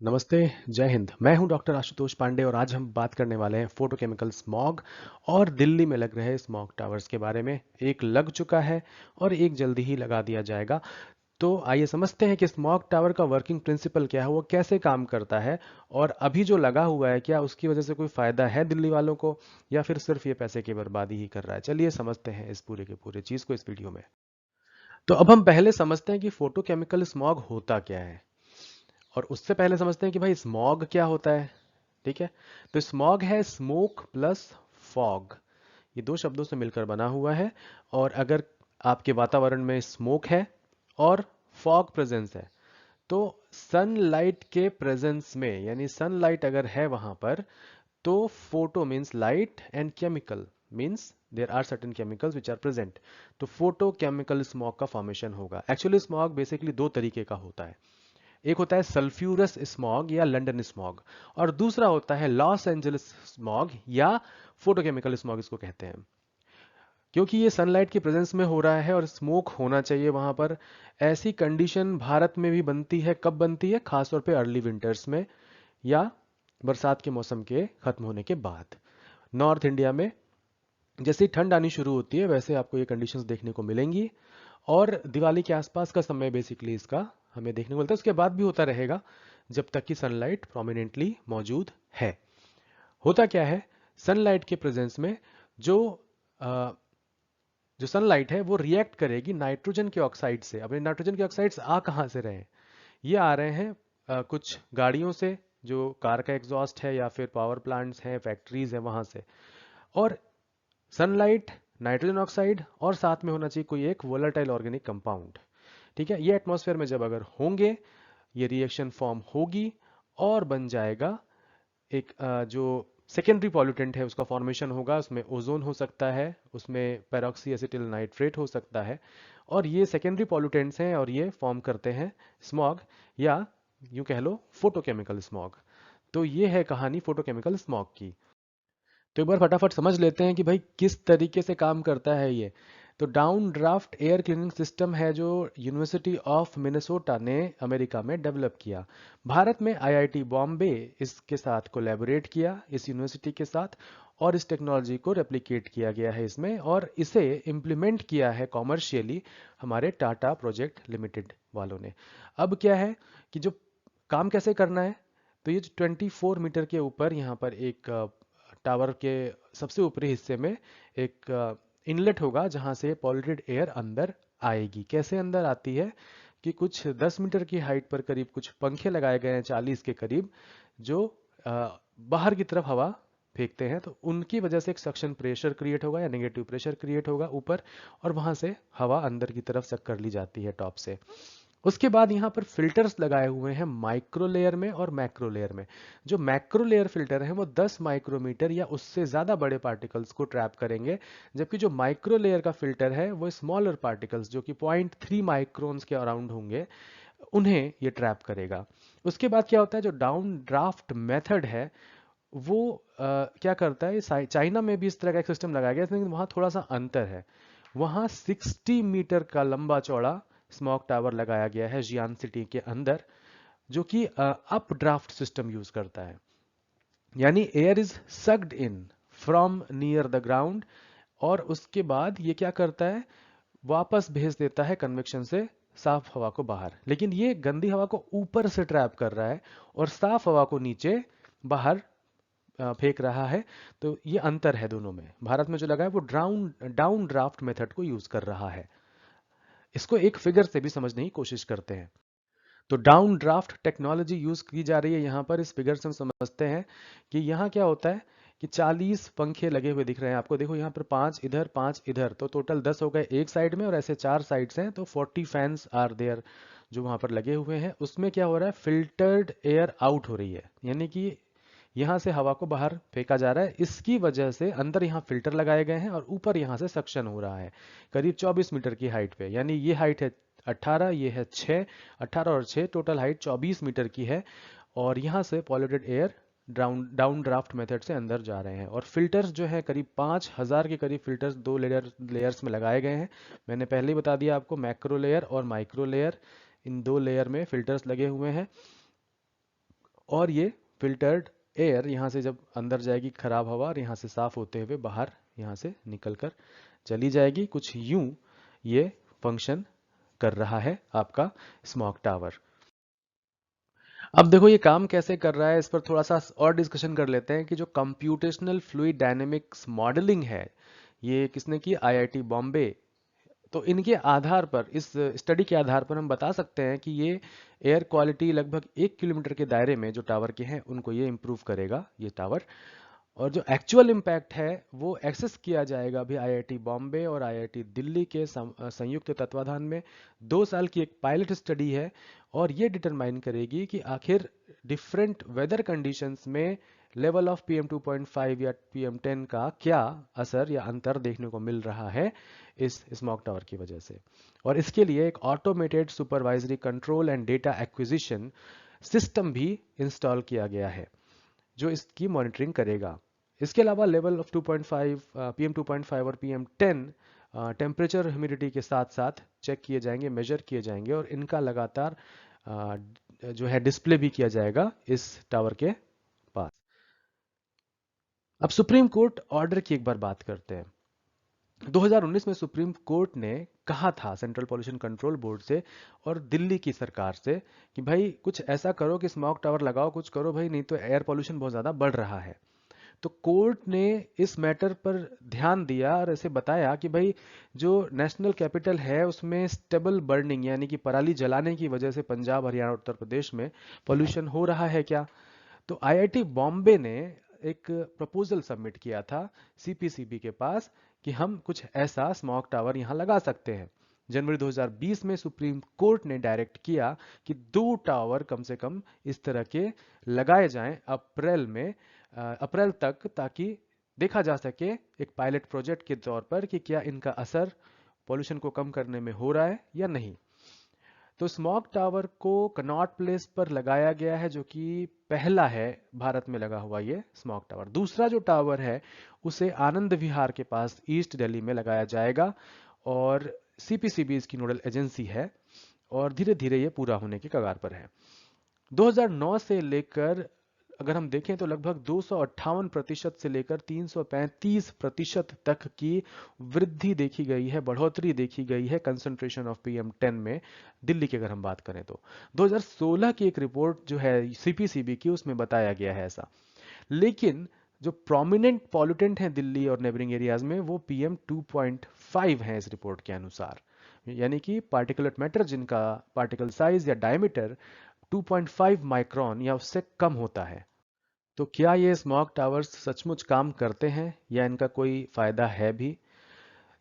नमस्ते, जय हिंद। मैं हूं डॉक्टर आशुतोष पांडे और आज हम बात करने वाले हैं फोटोकेमिकल स्मॉग और दिल्ली में लग रहे स्मॉग टावर्स के बारे में। एक लग चुका है और एक जल्दी ही लगा दिया जाएगा। तो आइए समझते हैं कि स्मॉग टावर का वर्किंग प्रिंसिपल क्या है, वो कैसे काम करता है और अभी जो लगा हुआ है क्या उसकी वजह से कोई फायदा है दिल्ली वालों को या फिर सिर्फ ये पैसे की बर्बादी ही कर रहा है। चलिए समझते हैं इस पूरे के पूरे चीज़ को इस वीडियो में। तो अब हम पहले समझते हैं कि फोटोकेमिकल स्मॉग होता क्या है और उससे पहले समझते हैं कि भाई स्मॉग क्या होता है। ठीक है, तो स्मॉग है स्मोक प्लस फॉग, ये दो शब्दों से मिलकर बना हुआ है। और अगर आपके वातावरण में स्मोक है और फॉग प्रेजेंस है तो सनलाइट के प्रेजेंस में, यानी सनलाइट अगर है वहां पर, तो photo means light and chemical means there are certain chemicals which are present. तो फोटो केमिकल स्मॉग का फॉर्मेशन होगा। एक्चुअली स्मॉग बेसिकली दो तरीके का होता है। एक होता है सल्फ्यूरस स्मॉग या लंदन स्मॉग और दूसरा होता है लॉस एंजलिस स्मॉग या फोटोकेमिकल स्मॉग इसको कहते हैं। क्योंकि ये सनलाइट की प्रेजेंस में हो रहा है और स्मोक होना चाहिए वहां पर, ऐसी कंडीशन भारत में भी बनती है। कब बनती है? खासतौर पे अर्ली विंटर्स में या बरसात के मौसम के खत्म होने के बाद। नॉर्थ इंडिया में जैसे ही ठंड आनी शुरू होती है वैसे आपको ये कंडीशंस देखने को मिलेंगी और दिवाली के आसपास का समय बेसिकली इसका हमें देखने को मिलता है। उसके बाद भी होता रहेगा जब तक कि सनलाइट प्रोमिनेंटली मौजूद है। होता क्या है, सनलाइट के प्रेजेंस में जो अ, जो सनलाइट है वो रिएक्ट करेगी नाइट्रोजन के ऑक्साइड से। अब ये नाइट्रोजन के ऑक्साइड्स आ कहाँ से रहे हैं? ये आ रहे हैं कुछ गाड़ियों से, जो कार का एग्जॉस्ट है, या फिर पावर प्लांट्स हैं, फैक्ट्रीज हैं, वहां से। और सनलाइट, नाइट्रोजन ऑक्साइड और साथ में होना चाहिए कोई एक वोलेटाइल ऑर्गेनिक कंपाउंड। ठीक है, ये एटमॉस्फेयर में जब अगर होंगे, ये रिएक्शन फॉर्म होगी और बन जाएगा एक जो सेकेंडरी पॉल्यूटेंट है उसका फॉर्मेशन होगा। उसमें ओजोन हो सकता है, उसमें पेरोक्सी एसिटिल नाइट्रेट हो सकता है, और ये सेकेंडरी पॉल्यूटेंट्स हैं और ये फॉर्म करते हैं स्मॉग, या यूं कह लो फोटोकेमिकल स्मॉग। तो ये है कहानी फोटोकेमिकल स्मॉग की। तो एक बार फटाफट समझ लेते हैं कि भाई किस तरीके से काम करता है ये। तो down draft air cleaning system है जो यूनिवर्सिटी ऑफ मिनेसोटा ने अमेरिका में डेवलप किया। भारत में आईआईटी बॉम्बे इसके साथ कोलैबोरेट किया, इस यूनिवर्सिटी के साथ, और इस टेक्नोलॉजी को रेप्लिकेट किया गया है इसमें, और इसे इम्प्लीमेंट किया है कॉमर्शियली हमारे टाटा प्रोजेक्ट लिमिटेड वालों ने। अब क्या है कि जो काम कैसे करना है, तो ये जो 24 मीटर के ऊपर यहाँ पर एक टावर के सबसे ऊपरी हिस्से में एक इनलेट होगा जहां से पॉल्यूटेड एयर अंदर आएगी। कैसे अंदर आती है कि कुछ 10 मीटर की हाइट पर करीब कुछ पंखे लगाए गए हैं, 40 के करीब, जो बाहर की तरफ हवा फेंकते हैं। तो उनकी वजह से एक सक्शन प्रेशर क्रिएट होगा या नेगेटिव प्रेशर क्रिएट होगा ऊपर, और वहां से हवा अंदर की तरफ सक कर ली जाती है टॉप से। उसके बाद यहाँ पर फिल्टर्स लगाए हुए हैं माइक्रो लेयर में और मैक्रो लेयर में। जो मैक्रो लेयर फिल्टर है वो 10 माइक्रोमीटर या उससे ज़्यादा बड़े पार्टिकल्स को ट्रैप करेंगे, जबकि जो माइक्रो लेयर का फिल्टर है वो स्मॉलर पार्टिकल्स जो कि 0.3 माइक्रोन्स के अराउंड होंगे, उन्हें ये ट्रैप करेगा। उसके बाद क्या होता है, जो डाउन ड्राफ्ट मेथड है वो क्या करता है, चाइना में भी इस तरह का एक सिस्टम लगाया गया है, लेकिन वहाँ थोड़ा सा अंतर है। वहाँ 60 मीटर का लंबा चौड़ा स्मॉग टावर लगाया गया है जियान सिटी के अंदर, जो कि अप ड्राफ्ट सिस्टम यूज करता है, यानी air is sucked in from near the ground, और उसके बाद ये क्या करता है, वापस भेज देता है कन्वेक्शन से साफ हवा को बाहर। लेकिन ये गंदी हवा को ऊपर से ट्रैप कर रहा है और साफ हवा को नीचे बाहर फेंक रहा है। तो ये अंतर है दोनों में। भारत में जो लगा है वो डाउन ड्राफ्ट मेथड को यूज कर रहा है। इसको एक फिगर से भी समझने की कोशिश करते हैं। तो डाउन ड्राफ्ट टेक्नोलॉजी यूज की जा रही है यहाँ पर। इस फिगर से हम समझते हैं कि यहाँ क्या होता है कि 40 पंखे लगे हुए दिख रहे हैं आपको। देखो यहाँ पर 5 इधर 5 इधर, तो टोटल 10 हो गए एक साइड में, और ऐसे 4 साइड्स हैं, तो 40 फैंस आर देयर जो वहां पर लगे हुए हैं। उसमें क्या हो रहा है, फिल्टर्ड एयर आउट हो रही है, यानी कि यहाँ से हवा को बाहर फेंका जा रहा है। इसकी वजह से अंदर यहाँ फिल्टर लगाए गए हैं और ऊपर यहाँ से सक्शन हो रहा है करीब 24 मीटर की हाइट पे। यानी ये हाइट है 18, ये है 6, 18 और 6 टोटल हाइट 24 मीटर की है। और यहाँ से polluted air down draft method से अंदर जा रहे हैं। और फिल्टर्स जो है करीब 5000 के करीब फिल्टर्स दो लेयर्स में लगाए गए हैं। मैंने पहले ही बता दिया आपको, मैक्रो लेयर और माइक्रो लेयर, इन दो लेयर में फिल्टर्स लगे हुए हैं। और ये फिल्टर्ड एयर यहाँ से जब अंदर जाएगी खराब हवा, और यहाँ से साफ होते हुए बाहर यहाँ से निकल कर चली जाएगी। कुछ यूं ये फंक्शन कर रहा है आपका स्मॉग टावर। अब देखो ये काम कैसे कर रहा है, इस पर थोड़ा सा और डिस्कशन कर लेते हैं कि जो कंप्यूटेशनल फ्लूइड डायनेमिक्स मॉडलिंग है, ये किसने की? आईआईटी बॉम्बे। तो इनके आधार पर, इस स्टडी के आधार पर हम बता सकते हैं कि ये एयर क्वालिटी लगभग 1 किलोमीटर के दायरे में जो टावर के हैं उनको ये इम्प्रूव करेगा ये टावर। और जो एक्चुअल इम्पैक्ट है वो एक्सेस किया जाएगा अभी आईआईटी बॉम्बे और आईआईटी दिल्ली के संयुक्त तत्वाधान में। 2 साल की एक पायलट स्टडी है और ये डिटरमाइन करेगी कि आखिर डिफरेंट वेदर कंडीशंस में लेवल ऑफ पीएम 2.5 या पीएम 10 का क्या असर या अंतर देखने को मिल रहा है इस स्मॉग टावर की वजह से। और इसके लिए एक automated supervisory control and data acquisition system भी इंस्टॉल किया गया है जो इसकी मॉनिटरिंग करेगा। इसके अलावा लेवल ऑफ 2.5, पीएम 2.5 और पीएम 10 टेम्परेचर ह्यूमिडिटी के साथ साथ चेक किए जाएंगे, मेजर किए जाएंगे और इनका लगातार जो है डिस्प्ले भी किया जाएगा इस टावर के पास। अब सुप्रीम कोर्ट ऑर्डर की एक बार बात करते हैं। 2019 में सुप्रीम कोर्ट ने कहा था सेंट्रल पॉल्यूशन कंट्रोल बोर्ड से और दिल्ली की सरकार से कि भाई कुछ ऐसा करो कि स्मॉग टावर लगाओ, कुछ करो भाई, नहीं तो एयर पॉल्यूशन बहुत ज़्यादा बढ़ रहा है। तो कोर्ट ने इस मैटर पर ध्यान दिया और ऐसे बताया कि भाई जो नेशनल कैपिटल है उसमें स्टेबल बर्निंग यानी कि पराली जलाने की वजह से पंजाब, हरियाणा, उत्तर प्रदेश में पॉल्यूशन हो रहा है क्या। तो आईआईटी बॉम्बे ने एक प्रपोजल सबमिट किया था सीपीसीबी के पास कि हम कुछ ऐसा स्मॉग टावर यहाँ लगा सकते हैं। जनवरी 2020 में सुप्रीम कोर्ट ने डायरेक्ट किया कि 2 टावर कम से कम इस तरह के लगाए जाएं अप्रैल तक, ताकि देखा जा सके एक पायलट प्रोजेक्ट के तौर पर कि क्या इनका असर पॉल्यूशन को कम करने में हो रहा है या नहीं। तो स्मॉग टावर को कनॉट प्लेस पर लगाया गया है जो कि पहला है भारत में लगा हुआ ये स्मॉग टावर। दूसरा जो टावर है उसे आनंद विहार के पास ईस्ट दिल्ली में लगाया जाएगा और सीपीसीबी इसकी नोडल एजेंसी है और धीरे धीरे ये पूरा होने के कगार पर है। 2009 से लेकर अगर हम देखें तो लगभग 258% से लेकर 335% तक की वृद्धि देखी गई है, बढ़ोतरी देखी गई है कंसंट्रेशन ऑफ पीएम 10 में दिल्ली की अगर हम बात करें तो। 2016 की एक रिपोर्ट जो है सीपीसीबी की उसमें बताया गया है ऐसा। लेकिन जो प्रोमिनेंट पॉल्यूटेंट हैं दिल्ली और नेबरिंग एरियाज में वो पीएम 2.5 हैं इस रिपोर्ट के अनुसार, यानी कि पार्टिकुलेट मैटर जिनका पार्टिकल साइज या डायमीटर 2.5 माइक्रोन या उससे कम होता है। तो क्या ये स्मॉग टावर्स सचमुच काम करते हैं या इनका कोई फायदा है भी?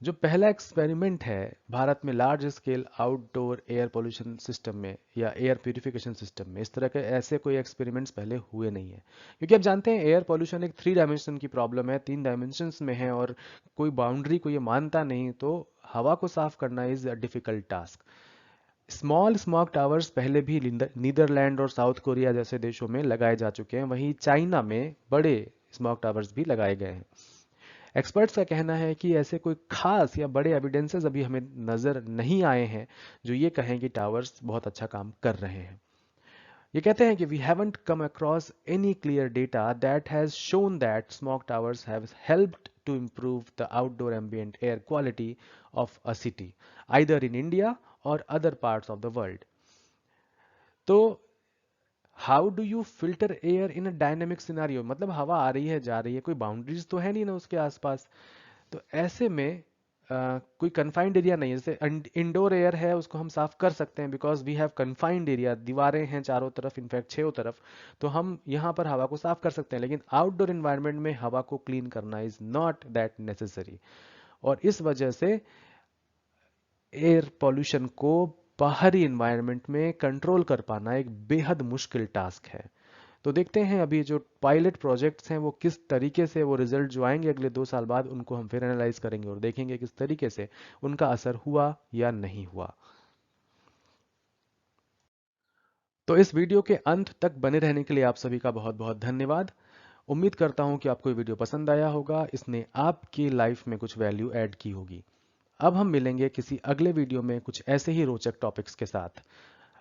जो पहला एक्सपेरिमेंट है भारत में large scale outdoor air pollution system में या एयर प्यूरिफिकेशन सिस्टम में, इस तरह के ऐसे कोई एक्सपेरिमेंट्स पहले हुए नहीं है। क्योंकि आप जानते हैं एयर पोल्यूशन एक 3 डायमेंशन की प्रॉब्लम है, 3 डायमेंशंस में है और कोई बाउंड्री को ये मानता नहीं, तो हवा को साफ करना is a difficult task. Small smog towers पहले भी नीदरलैंड और साउथ कोरिया जैसे देशों में लगाए जा चुके हैं, वहीं चाइना में बड़े स्मॉग टावर्स भी लगाए गए हैं। एक्सपर्ट्स का कहना है कि ऐसे कोई खास या बड़े एविडेंसेस अभी हमें नजर नहीं आए हैं जो ये कहें कि टावर्स बहुत अच्छा काम कर रहे हैं। ये कहते हैं कि we haven't come across any clear data that has shown that smog towers have helped to improve the outdoor ambient air quality of a city either in India or other parts of the world. तो how do you filter air in a dynamic scenario, मतलब हवा आ रही है जा रही है, कोई boundaries तो है नहीं ना उसके आसपास। तो ऐसे में कोई कन्फाइंड एरिया नहीं है। जैसे इंडोर एयर है उसको हम साफ कर सकते हैं because we have confined area, दीवारें हैं चारों तरफ, इनफैक्ट 6 तरफ, तो हम यहाँ पर हवा को साफ कर सकते हैं। लेकिन आउटडोर इन्वायरमेंट में हवा को क्लीन करना इज नॉट दैट नेसेसरी और इस वजह से एयर पॉल्यूशन को बाहरी इन्वायरमेंट में कंट्रोल कर पाना एक बेहद मुश्किल टास्क है। तो देखते हैं अभी जो पायलट प्रोजेक्ट्स हैं वो किस तरीके से, वो रिजल्ट जो आएंगे अगले 2 साल बाद उनको हम फिर एनालाइज करेंगे और देखेंगे किस तरीके से उनका असर हुआ या नहीं हुआ। तो इस वीडियो के अंत तक बने रहने के लिए आप सभी का बहुत बहुत धन्यवाद। उम्मीद करता हूं कि आपको ये वीडियो पसंद आया होगा, इसने आपकी लाइफ में कुछ वैल्यू ऐड की होगी। अब हम मिलेंगे किसी अगले वीडियो में कुछ ऐसे ही रोचक टॉपिक्स के साथ।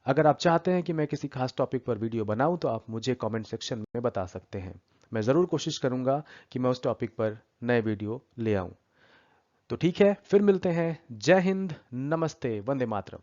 अगर आप चाहते हैं कि मैं किसी खास टॉपिक पर वीडियो बनाऊं तो आप मुझे कमेंट सेक्शन में बता सकते हैं। मैं ज़रूर कोशिश करूंगा कि मैं उस टॉपिक पर नए वीडियो ले आऊं। तो ठीक है, फिर मिलते हैं। जय हिंद, नमस्ते, वंदे मातरम।